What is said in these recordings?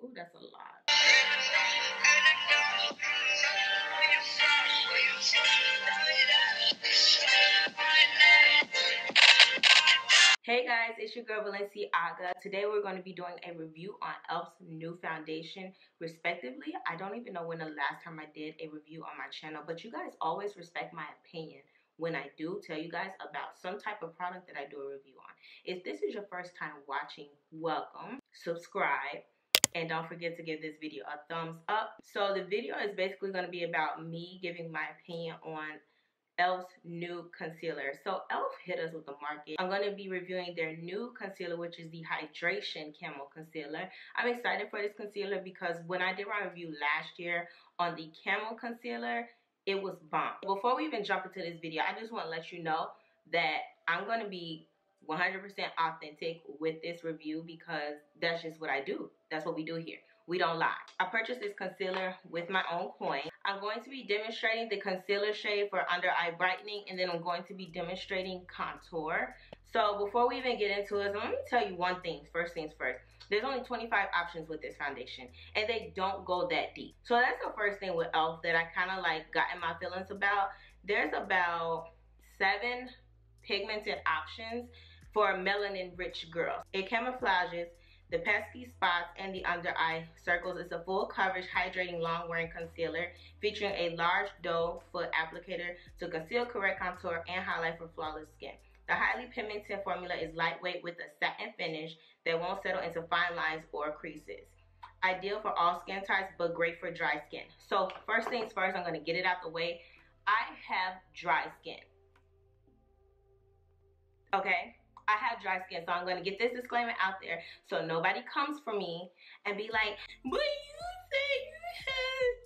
Ooh, that's a lot. Hey guys, it's your girl Aga. Today we're going to be doing a review on e.l.f.'s new foundation, respectively. I don't even know when the last time I did a review on my channel, but you guys always respect my opinion when I do tell you guys about some type of product that I do a review on. If this is your first time watching, welcome, subscribe, and don't forget to give this video a thumbs up. So the video is basically going to be about me giving my opinion on e.l.f.'s new concealer. So e.l.f. hit us with the market. I'm going to be reviewing their new concealer, which is the Hydration Camo Concealer. I'm excited for this concealer because when I did my review last year on the Camo Concealer, it was bomb. Before we even jump into this video, I just want to let you know that I'm going to be 100% authentic with this review because that's just what I do. That's what we do here. We don't lie. I purchased this concealer with my own coin. I'm going to be demonstrating the concealer shade for under eye brightening, and then I'm going to be demonstrating contour. So before we even get into it, let me tell you one thing. First things first. There's only 25 options with this foundation, and they don't go that deep. So that's the first thing with e.l.f. that I kind of like got in my feelings about. There's about 7 pigmented options for melanin-rich girls. It camouflages the pesky spots and the under eye circles. It's a full coverage, hydrating, long-wearing concealer featuring a large doe foot applicator to conceal, correct contour, and highlight for flawless skin. The highly pigmented formula is lightweight with a satin finish that won't settle into fine lines or creases. Ideal for all skin types, but great for dry skin. So first things first, I'm going to get it out the way. I have dry skin. Okay? I have dry skin, so I'm going to get this disclaimer out there so nobody comes for me and be like, but you say you have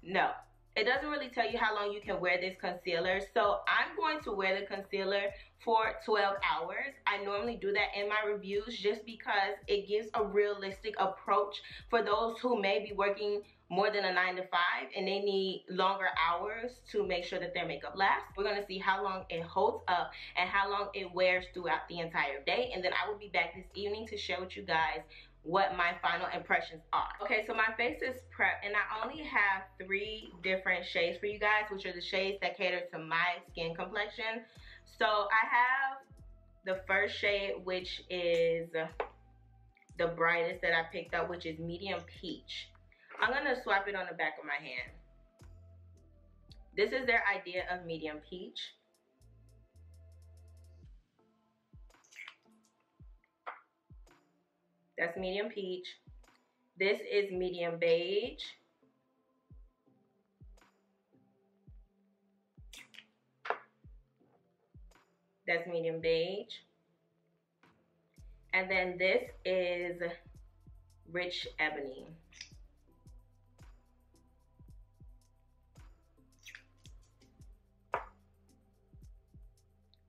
to. No, it doesn't really tell you how long you can wear this concealer. So I'm going to wear the concealer for 12 hours. I normally do that in my reviews just because it gives a realistic approach for those who may be working more than a 9 to 5 and they need longer hours to make sure that their makeup lasts. We're going to see how long it holds up and how long it wears throughout the entire day, and then I will be back this evening to share with you guys what my final impressions are. Okay, so my face is prepped, and I only have 3 different shades for you guys, which are the shades that cater to my skin complexion. So I have the first shade, which is the brightest that I picked up, which is medium peach. I'm going to swap it on the back of my hand. This is their idea of medium peach. That's medium peach. This is medium beige. That's medium beige. And then this is rich ebony.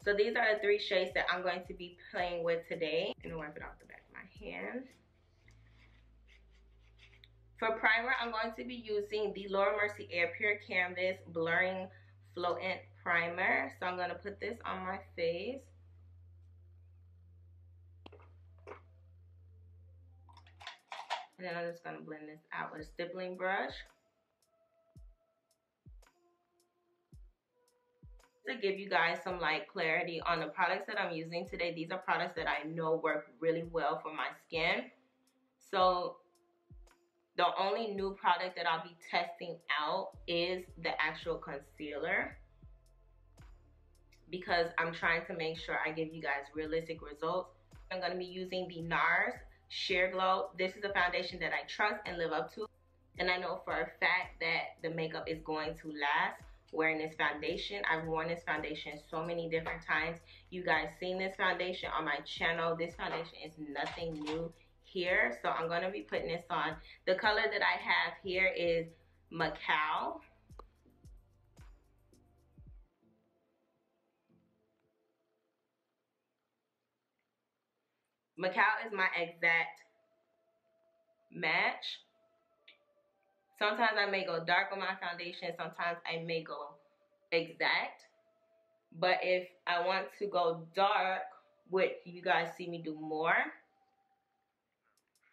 So these are the 3 shades that I'm going to be playing with today. I'm gonna wipe it off the back of my hand. For primer, I'm going to be using the Laura Mercier Air Pure Canvas Blurring Floatant Primer. So I'm gonna put this on my face. And then I'm just gonna blend this out with a stippling brush. To give you guys some like clarity on the products that I'm using today, these are products that I know work really well for my skin. So the only new product that I'll be testing out is the actual concealer, because I'm trying to make sure I give you guys realistic results. I'm going to be using the NARS Sheer Glow. This is a foundation that I trust and live up to, and I know for a fact that the makeup is going to last wearing this foundation. I've worn this foundation so many different times. You guys seen this foundation on my channel. This foundation is nothing new here, so I'm going to be putting this on. The color that I have here is Macao. Macao is my exact match. Sometimes I may go dark on my foundation. Sometimes I may go exact. But if I want to go dark, which you guys see me do more,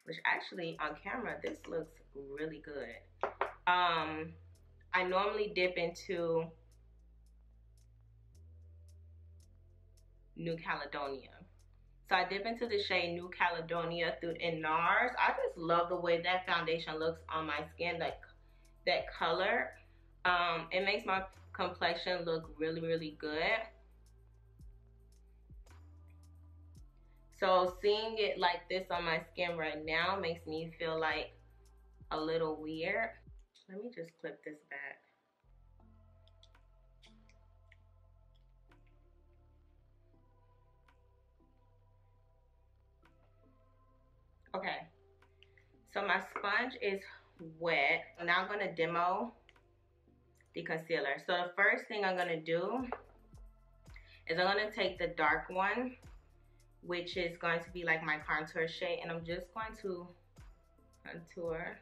which actually on camera, this looks really good. I normally dip into New Caledonia. So I dip into the shade New Caledonia in NARS. I just love the way that foundation looks on my skin, like that color. It makes my complexion look really, really good. So seeing it like this on my skin right now makes me feel like a little weird. Let me just clip this back. Okay, so my sponge is wet. Now I'm gonna demo the concealer. So the first thing I'm gonna do is I'm gonna take the dark one, which is going to be like my contour shade, and I'm just going to contour.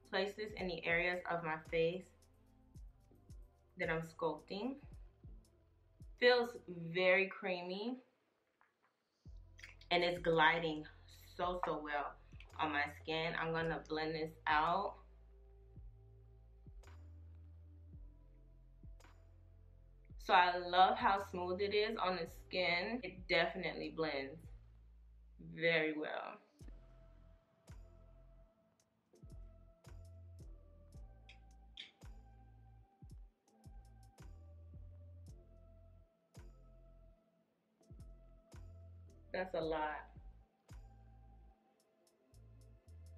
Place this in the areas of my face that I'm sculpting. Feels very creamy, and it's gliding so well on my skin. I'm gonna blend this out. So I love how smooth it is on the skin. It definitely blends very well. That's a lot.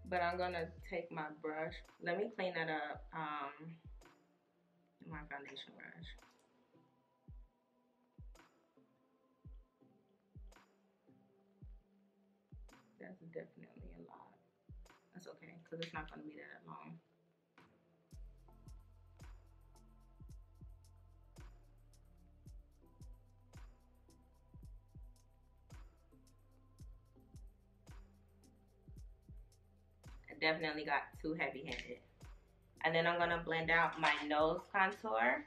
But I'm gonna take my brush. Let me clean that up. My foundation brush. That's definitely a lot. That's okay, because it's not gonna be that long. I definitely got too heavy-handed. And then I'm gonna blend out my nose contour.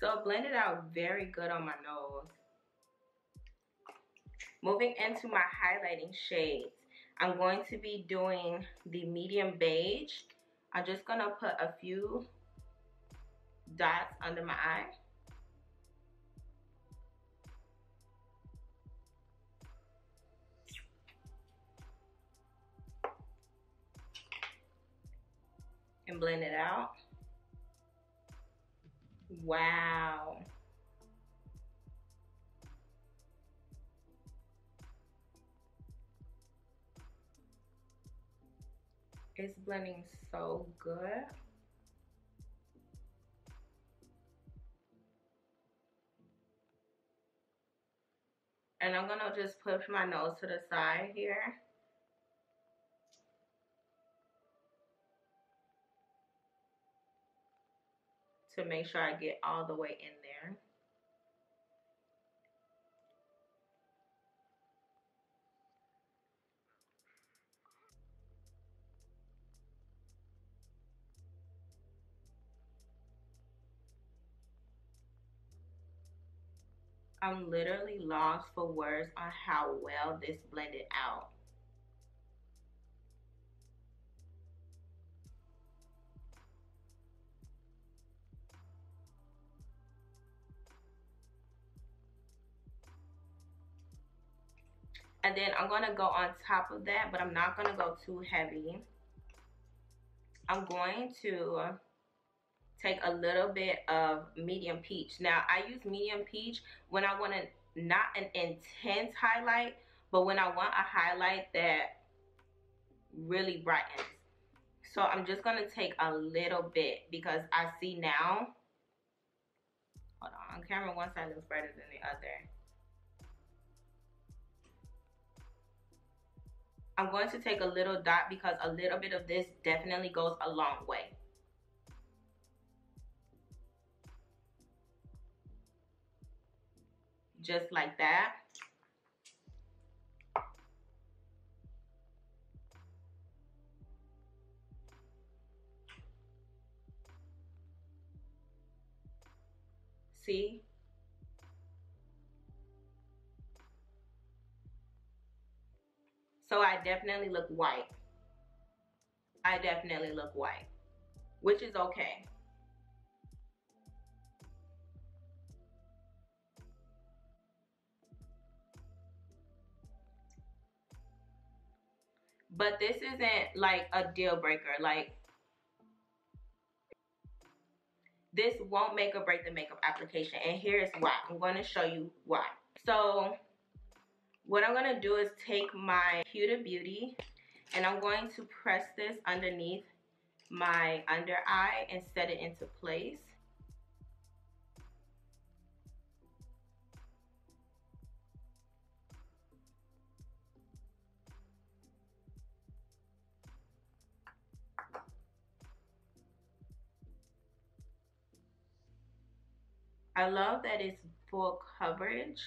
So blend it out very good on my nose. Moving into my highlighting shades, I'm going to be doing the medium beige. I'm just gonna put a few dots under my eye. And blend it out. Wow. It's blending so good. And I'm gonna just push my nose to the side here. To make sure I get all the way in there. I'm literally lost for words on how well this blended out. And then I'm gonna go on top of that, but I'm not gonna go too heavy. I'm going to take a little bit of medium peach. Now I use medium peach when I want not an intense highlight, but when I want a highlight that really brightens. So I'm just gonna take a little bit because I see now, hold on camera, one side looks brighter than the other. I'm going to take a little dot because a little bit of this definitely goes a long way. just like that. See? So I definitely look white. I definitely look white, which is okay. But this isn't like a deal breaker. Like, this won't make or break the makeup application. And here's why. I'm going to show you why. So what I'm going to do is take my Huda Beauty and I'm going to press this underneath my under eye and set it into place. I love that it's full coverage.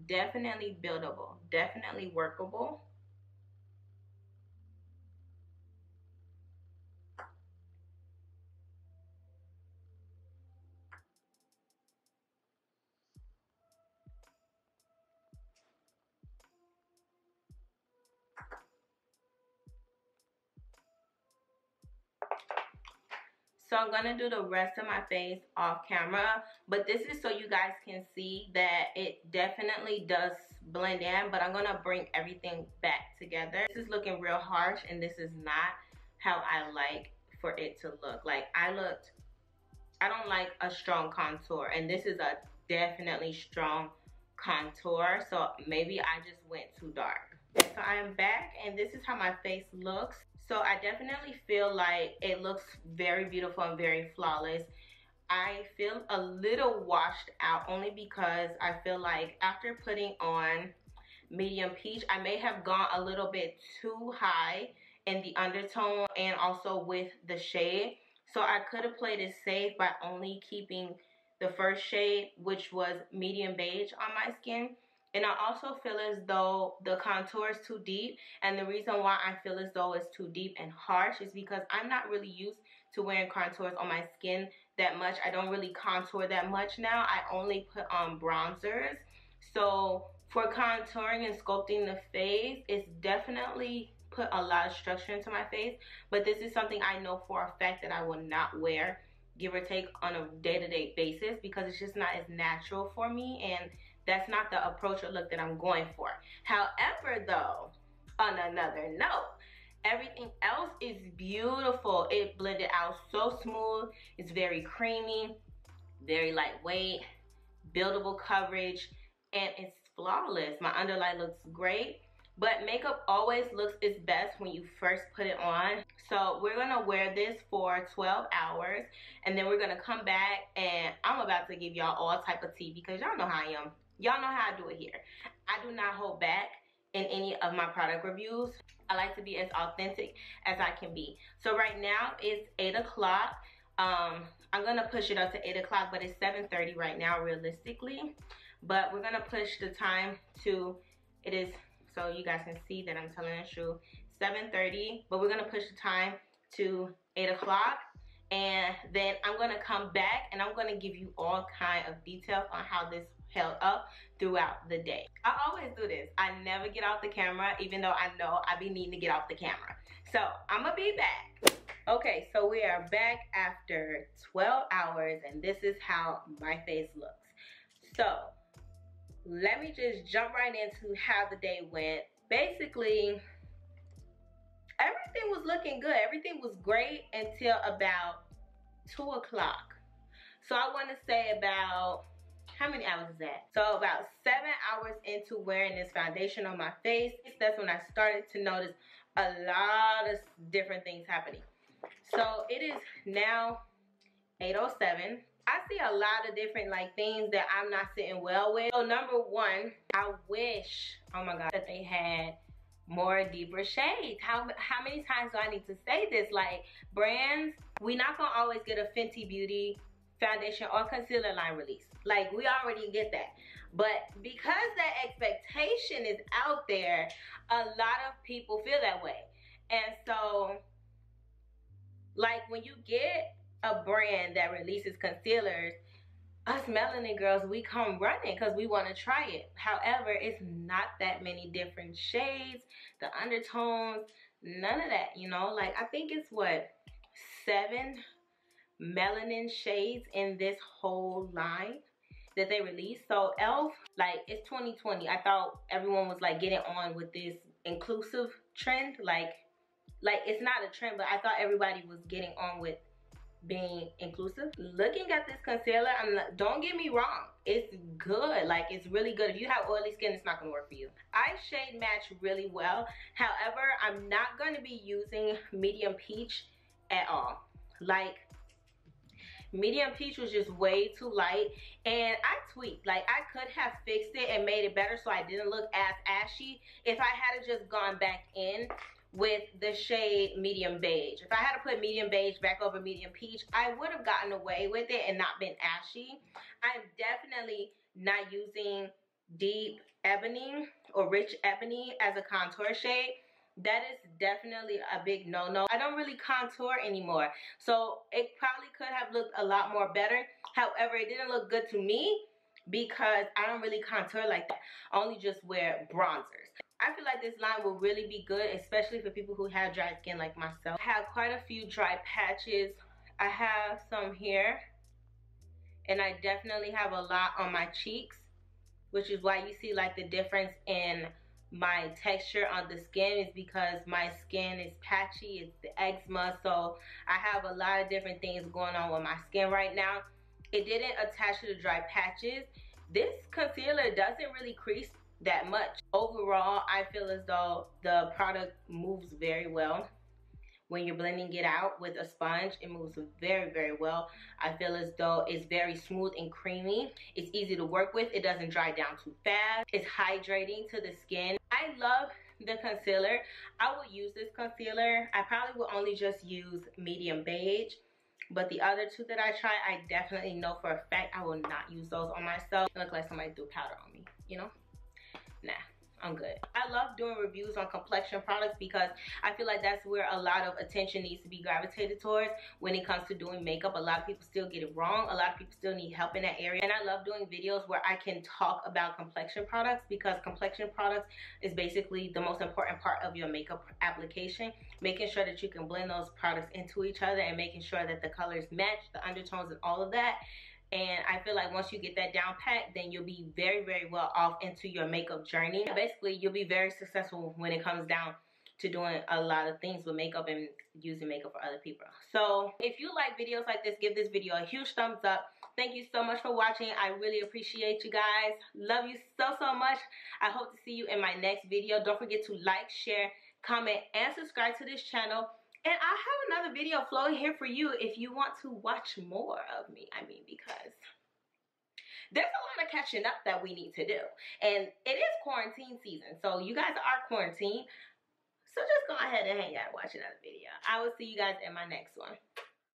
Definitely buildable, definitely workable. So I'm gonna do the rest of my face off camera, but this is so you guys can see that it definitely does blend in, but I'm gonna bring everything back together. This is looking real harsh and this is not how I like for it to look. Like, I don't like a strong contour, and this is a definitely strong contour, so maybe I just went too dark. So I am back and this is how my face looks. So I definitely feel like it looks very beautiful and very flawless. I feel a little washed out only because I feel like after putting on medium peach, I may have gone a little bit too high in the undertone and also with the shade. So I could have played it safe by only keeping the first shade, which was medium beige, on my skin. And I also feel as though the contour is too deep. And the reason why I feel as though it's too deep and harsh is because I'm not really used to wearing contours on my skin that much. I don't really contour that much now. I only put on bronzers. So for contouring and sculpting the face, it's definitely put a lot of structure into my face. But this is something I know for a fact that I will not wear, give or take, on a day-to-day basis, because it's just not as natural for me, and that's not the approach or look that I'm going for. However, though, on another note, everything else is beautiful. It blended out so smooth. It's very creamy, very lightweight, buildable coverage, and it's flawless. My underline looks great. But makeup always looks its best when you first put it on. So we're gonna wear this for 12 hours and then we're gonna come back and I'm about to give y'all all type of tea because y'all know how I am. Y'all know how I do it here. I do not hold back in any of my product reviews. I like to be as authentic as I can be. So right now it's 8 o'clock. I'm gonna push it up to 8 o'clock, but it's 7:30 right now realistically. But we're gonna push the time to, it is, so you guys can see that I'm telling the truth, 7:30, but we're gonna push the time to 8 o'clock. And then I'm gonna come back and I'm gonna give you all kind of details on how this held up throughout the day. I always do this. I never get off the camera, even though I know I be needing to get off the camera. So I'm gonna be back. Okay, so we are back after 12 hours and this is how my face looks. So let me just jump right into how the day went. Basically, everything was looking good. Everything was great until about 2 o'clock. So I want to say about, how many hours is that? So about 7 hours into wearing this foundation on my face, that's when I started to notice a lot of different things happening. So it is now 8:07. I see a lot of different things that I'm not sitting well with. So number one, I wish, oh my God, that they had more deeper shades. How many times do I need to say this? Like, brands, we not gonna always get a Fenty Beauty foundation or concealer line release. Like, we already get that. But because that expectation is out there, a lot of people feel that way. And so, like when you get a brand that releases concealers, us melanin girls, we come running because we want to try it. However, it's not that many different shades, the undertones, none of that, you know. Like I think it's what, 7 melanin shades in this whole line that they released. So e.l.f., like, it's 2020. I thought everyone was like getting on with this inclusive trend. Like it's not a trend, but I thought everybody was getting on with being inclusive. Looking at this concealer, don't get me wrong, it's good. Like, it's really good. If you have oily skin, it's not gonna work for you. I shade match really well. However, I'm not gonna be using medium peach at all. Like, medium peach was just way too light, and I tweaked. Like, I could have fixed it and made it better so I didn't look as ashy if I had just gone back in with the shade medium beige. If I had to put medium beige back over medium peach, I would have gotten away with it and not been ashy. I'm definitely not using deep ebony or rich ebony as a contour shade. That is definitely a big no-no. I don't really contour anymore, so it probably could have looked a lot more better. However, it didn't look good to me because I don't really contour like that. I only just wear bronzers. I feel like this line will really be good, especially for people who have dry skin like myself. I have quite a few dry patches. I have some here, and I definitely have a lot on my cheeks, which is why you see like the difference in my texture on the skin, is because my skin is patchy. It's the eczema, so I have a lot of different things going on with my skin right now. It didn't attach to the dry patches. This concealer doesn't really crease that much. Overall, I feel as though the product moves very well. When you're blending it out with a sponge, it moves very, very well. I feel as though it's very smooth and creamy. It's easy to work with. It doesn't dry down too fast. It's hydrating to the skin. I love the concealer. I will use this concealer. I probably will only just use medium beige. But the other two that I try, I definitely know for a fact I will not use those on myself. It looks like somebody threw powder on me, you know? Nah, I'm good. I love doing reviews on complexion products because I feel like that's where a lot of attention needs to be gravitated towards when it comes to doing makeup. A lot of people still get it wrong. A lot of people still need help in that area. And I love doing videos where I can talk about complexion products, because complexion products is basically the most important part of your makeup application. Making sure that you can blend those products into each other and making sure that the colors match, the undertones and all of that. And I feel like once you get that down pat, then you'll be very, very well off into your makeup journey. Basically, you'll be very successful when it comes down to doing a lot of things with makeup and using makeup for other people. So if you like videos like this, give this video a huge thumbs up. Thank you so much for watching. I really appreciate you guys. Love you so, so much. I hope to see you in my next video. Don't forget to like, share, comment, and subscribe to this channel. And I have another video floating here for you if you want to watch more of me. I mean, because there's a lot of catching up that we need to do. And it is quarantine season, so you guys are quarantined. So just go ahead and hang out and watch another video. I will see you guys in my next one.